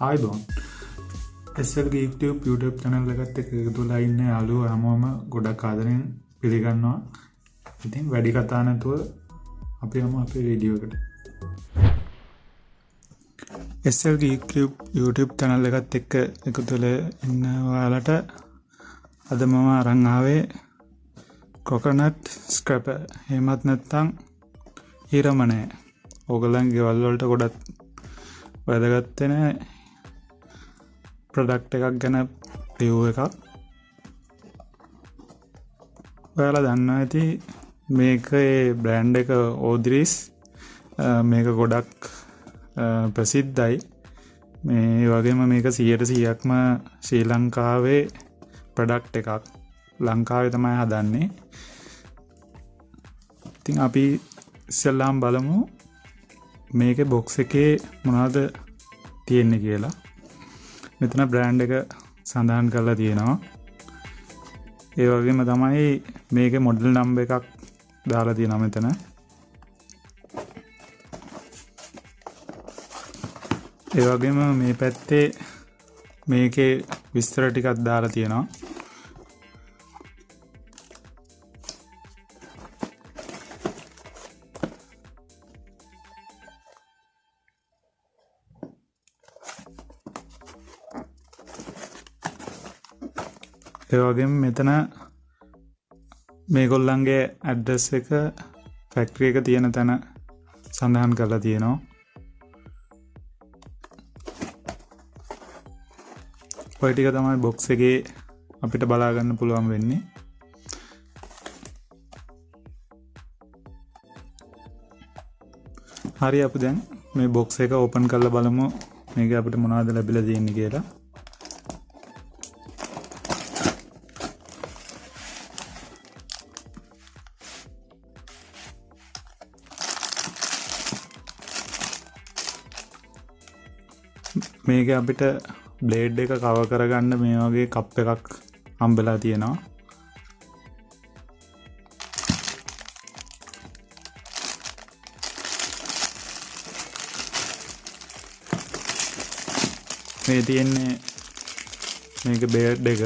ආයිබෝන් SLG YouTube channel එකත් එක්ක එකතුලා ඉන්න යාළුවෝ හැමෝම ගොඩක් ආදරෙන් පිළිගන්නවා. ඉතින් වැඩි කතා නැතුව අපි යමු අපේ වීඩියෝ එකට. SLG YouTube channel එකත් එක්ක එකතුලා ඉන්න ඔයාලට අද මම අරන් ආවේ coconut scraper. එහෙමත් නැත්නම් හිරමණය. ඕගොල්ලන්ගේ ගෙවල් වලට ගොඩක් වැදගත් වෙන ප්‍රොඩක්ට් එකක් ගැන රිවිව් එකක්. ඔයාලා දන්නවා ඇති මේකේ බ්‍රෑන්ඩ් එක ඕද්‍රිස්. මේක ගොඩක් ප්‍රසිද්ධයි. මේ වගේම මේක 100%ක්ම ශ්‍රී ලංකාවේ ප්‍රොඩක්ට් එකක්. ලංකාවේ තමයි හදන්නේ. ඉතින් අපි ඉස්සෙල්ලාම බලමු මේකේ බොක්ස් එකේ මොනවද තියෙන්නේ කියලා. මෙතන බ්‍රෑන්ඩ් එක සඳහන් කරලා තියෙනවා. ඒ වගේම තමයි මේකේ මොඩල් නම්බර් එකක් දාලා තියෙනවා මෙතන. ඒ වගේම මේ පැත්තේ මේකේ විස්තර ටිකක් දාලා තියෙනවා. ඒ වගේම මෙතන මේගොල්ලන්ගේ ඇඩ්‍රස් එක ෆැක්ටරි එක තියෙන තැන සඳහන් කරලා තියෙනවා. ඔය ටික තමයි බොක්ස් එකේ අපිට බලා ගන්න පුළුවන් වෙන්නේ. හරි අපි දැන් මේ බොක්ස් එක ඕපන් කරලා බලමු මේක අපිට මොනවද ලැබිලා තියෙන්නේ කියලා. මේක අපිට බ්ලේඩ් එක කවර් කරගන්න මේ වගේ කප් එකක් හම්බෙලා තියෙනවා. මේ තියෙන්නේ මේක බ්ලේඩ් එක.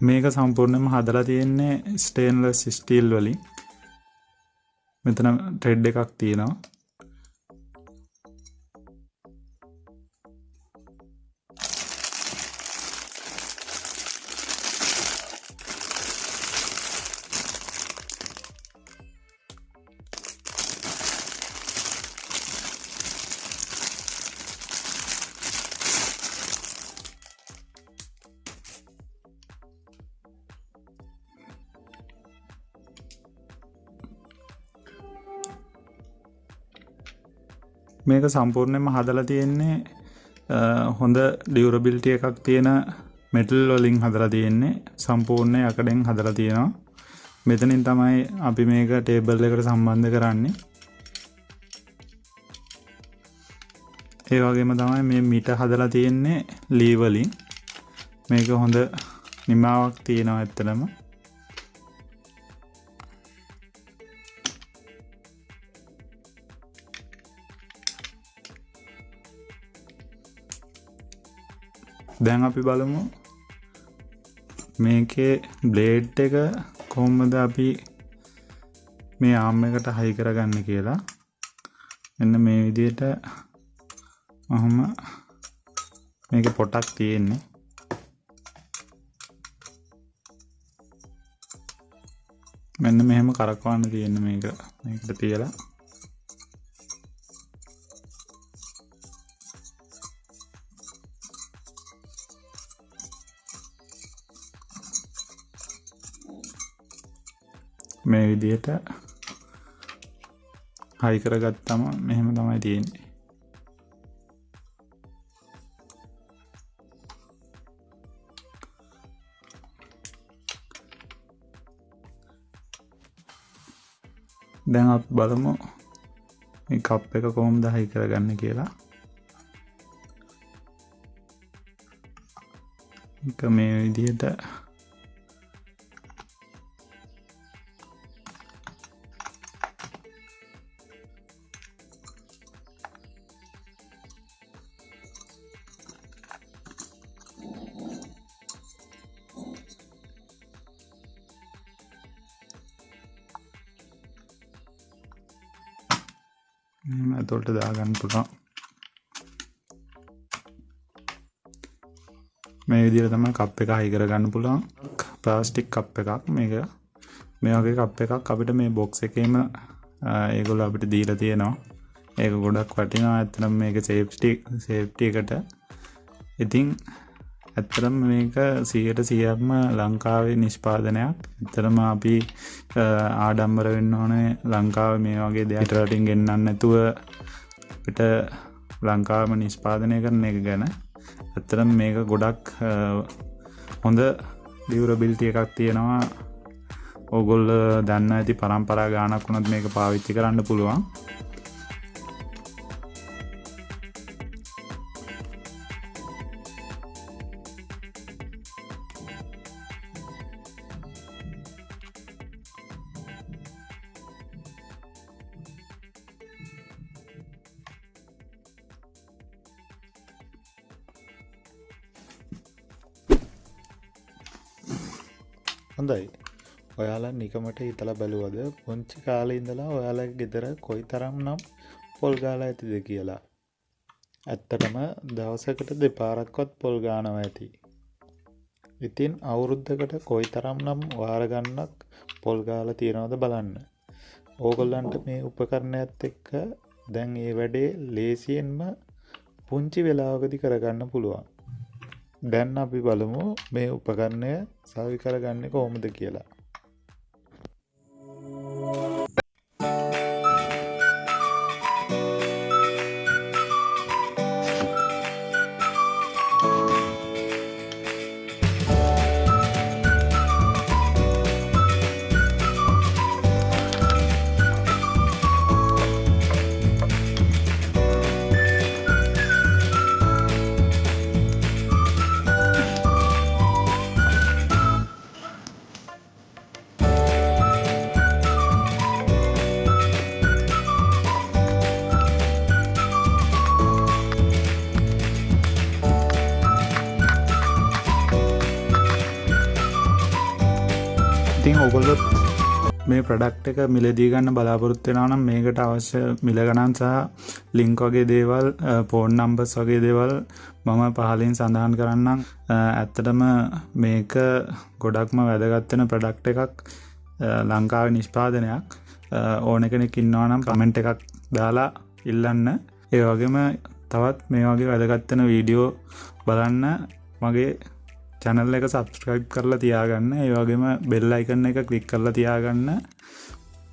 මේක සම්පූර්ණයෙන්ම හදලා තියෙන්නේ ස්ටේන්ලස් ස්ටීල් වලින්. මෙතන ට්‍රෙඩ් එකක් තියෙනවා. මේක සම්පූර්ණයෙන්ම හදලා තියෙන්නේ හොඳ ඩියුරබිලිටි එකක් තියෙන මෙටල් වලින් හදලා තියෙන්නේ. සම්පූර්ණ යකඩෙන් හදලා තියෙනවා. මෙතනින් තමයි අපි මේක ටේබල් එකට සම්බන්ධ කරන්නේ. ඒ වගේම තමයි මේ මිට හදලා තියෙන්නේ ලී වලින්. මේක හොඳ නිමාවක් තියෙනවා ඇත්තටම. දැන් අපි බලමු මේකේ බ්ලේඩ් එක කොහොමද අපි මේ ආම් එකට හයි කරගන්න කියලා. මෙන්න මේ විදිහට මම මේකේ පොටක් තියෙන්නේ. මෙන්න මෙහෙම කරකවන්න තියෙන්නේ මේකට තියලා. මේ විදිහට හයි කරගත්තම මෙහෙම තමයි තියෙන්නේ. දැන් අපි බලමු මේ කප් එක කොහොමද හයි කරගන්නේ කියලා. ඒක මේ විදිහට ඇතුළට දාගන්න පුළුවන්. මේ විදිහට තමයි කප් එක හයි කරගන්න පුළුවන්. ප්ලාස්ටික් කප් එකක් මේක. මේ වගේ කප් එකක් අපිට මේ බොක්ස් එකේම ඒගොල්ලෝ අපිට දීලා තියෙනවා. ඒක ගොඩක් වටිනවා. ඇත්තටම මේක සේෆ්ටි එකට. ඉතින් ඇත්තටම මේක 100%ක්ම ලංකාවේ නිෂ්පාදනයක්. ඇත්තටම අපි ආඩම්බර වෙන්න ඕනේ ලංකාවේ මේ වගේ දෙයක් පිටරටින් ගෙන්නන්න නැතුව අපිට ලංකාවම නිෂ්පාදනය කරන එක ගැන. ඇත්තටම මේක ගොඩක් හොඳ ඩියුරබිලිටි එකක් තියෙනවා. ඕගොල්ලෝ දන්න ඇති පරම්පරා ගානක් වුණත් මේක පාවිච්චි කරන්න පුළුවන්. හොඳයි. ඔයාලා නිකමට හිතලා බලුවද පුංචි කාලේ ඉඳලා ඔයාලගේ ගෙදර කොයිතරම්නම් පොල් ගාලා ඇතිද කියලා? ඇත්තටම දවසකට දෙපාරක්වත් පොල් ගානවා ඇති. ඉතින් අවුරුද්දකට කොයිතරම්නම් වාර ගන්නක් පොල් ගාලා තියනවද බලන්න. ඕගොල්ලන්ට මේ උපකරණයත් එක්ක දැන් මේ වැඩේ ලේසියෙන්ම පුංචි වෙලාවකදී කරගන්න පුළුවන්. දැන් අපි බලමු මේ උපකරණය සවි කරගන්නේ කොහොමද කියලා. ඉතින් ඔයගොල්ලොත් මේ ප්‍රොඩක්ට් එක මිලදී ගන්න බලාපොරොත්තු වෙනවා නම් මේකට අවශ්‍ය මිල ගණන් සහ ලින්ක් වගේ දේවල්, ෆෝන් නම්බර්ස් වගේ දේවල් මම පහලින් සඳහන් කරන්නම්. ඇත්තටම මේක ගොඩක්ම වැදගත් වෙන ප්‍රොඩක්ට් එකක්. ලංකාවේ නිෂ්පාදනයක්. ඕන කෙනෙක් ඉන්නවා නම් කමෙන්ට් එකක් දාලා ඉල්ලන්න. ඒ වගේම තවත් මේ වගේ වැදගත් වෙන වීඩියෝ බලන්න මගේ channel එක subscribe කරලා තියාගන්න. ඒ වගේම bell icon එක click කරලා තියාගන්න.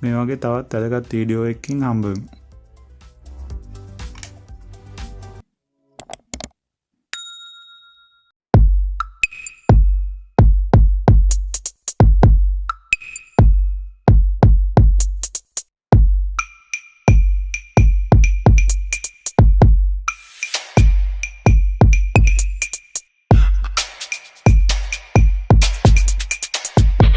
මේ වගේ තවත් වැදගත් වීඩියෝ එකකින් හම්බ වෙමු.